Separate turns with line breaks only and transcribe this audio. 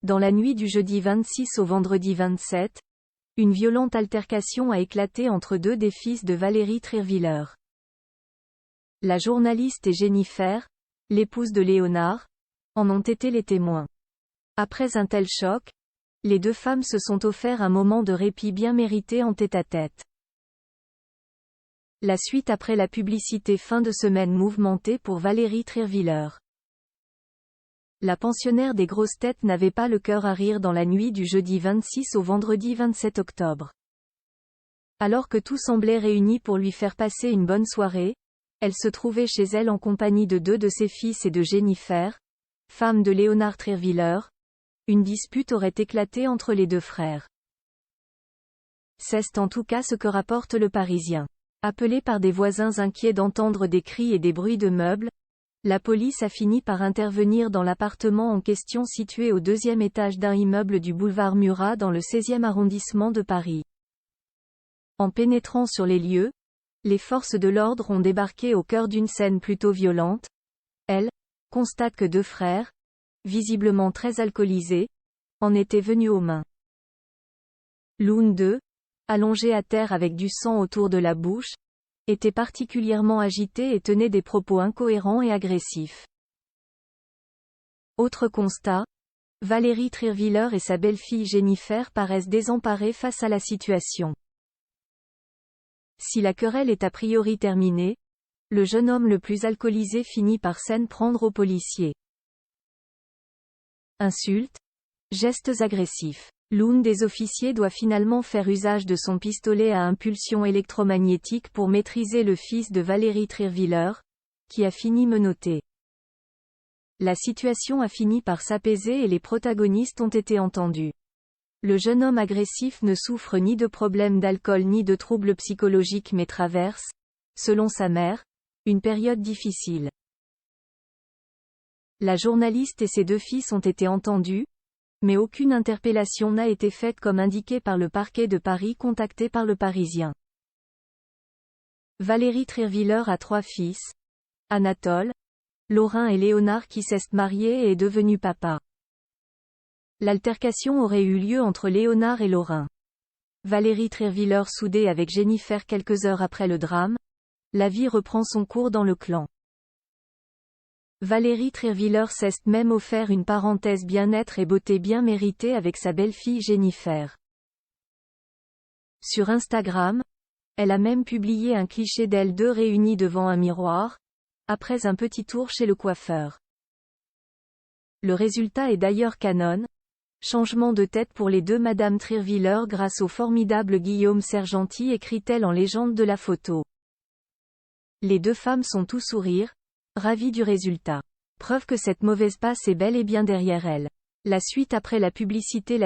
Dans la nuit du jeudi 26 au vendredi 27, une violente altercation a éclaté entre deux des fils de Valérie Trierwiller. La journaliste et Jennifer, l'épouse de Léonard, en ont été les témoins. Après un tel choc, les deux femmes se sont offert un moment de répit bien mérité en tête-à-tête. La suite après la publicité fin de semaine mouvementée pour Valérie Trierwiller. La pensionnaire des grosses têtes n'avait pas le cœur à rire dans la nuit du jeudi 26 au vendredi 27 octobre. Alors que tout semblait réuni pour lui faire passer une bonne soirée, elle se trouvait chez elle en compagnie de deux de ses fils et de Jennifer, femme de Léonard Trierwiller. Une dispute aurait éclaté entre les deux frères. C'est en tout cas ce que rapporte Le Parisien. Appelé par des voisins inquiets d'entendre des cris et des bruits de meubles, la police a fini par intervenir dans l'appartement en question situé au deuxième étage d'un immeuble du boulevard Murat dans le 16e arrondissement de Paris. En pénétrant sur les lieux, les forces de l'ordre ont débarqué au cœur d'une scène plutôt violente. Elles constatent que deux frères, visiblement très alcoolisés, en étaient venus aux mains. L'un d'eux, allongé à terre avec du sang autour de la bouche, était particulièrement agité et tenait des propos incohérents et agressifs. Autre constat, Valérie Trierwiller et sa belle-fille Jennifer paraissent désemparées face à la situation. Si la querelle est a priori terminée, le jeune homme le plus alcoolisé finit par s'en prendre aux policiers. Insultes, gestes agressifs. L'un des officiers doit finalement faire usage de son pistolet à impulsion électromagnétique pour maîtriser le fils de Valérie Trierwiller, qui a fini menotté. La situation a fini par s'apaiser et les protagonistes ont été entendus. Le jeune homme agressif ne souffre ni de problèmes d'alcool ni de troubles psychologiques mais traverse, selon sa mère, une période difficile. La journaliste et ses deux fils ont été entendus, mais aucune interpellation n'a été faite comme indiqué par le parquet de Paris contacté par Le Parisien. Valérie Trierwiller a trois fils, Anatole, Laurin et Léonard qui s'est marié et est devenu papa. L'altercation aurait eu lieu entre Léonard et Laurin. Valérie Trierwiller soudée avec Jennifer quelques heures après le drame, la vie reprend son cours dans le clan. Valérie Trierwiller s'est même offert une parenthèse bien-être et beauté bien méritée avec sa belle-fille Jennifer. Sur Instagram, elle a même publié un cliché d'elles deux réunies devant un miroir, après un petit tour chez le coiffeur. Le résultat est d'ailleurs canon. Changement de tête pour les deux Madame Trierwiller grâce au formidable Guillaume Sergenty, écrit-elle en légende de la photo. Les deux femmes sont tout sourire, ravies du résultat. Preuve que cette mauvaise passe est bel et bien derrière elles. La suite après la publicité.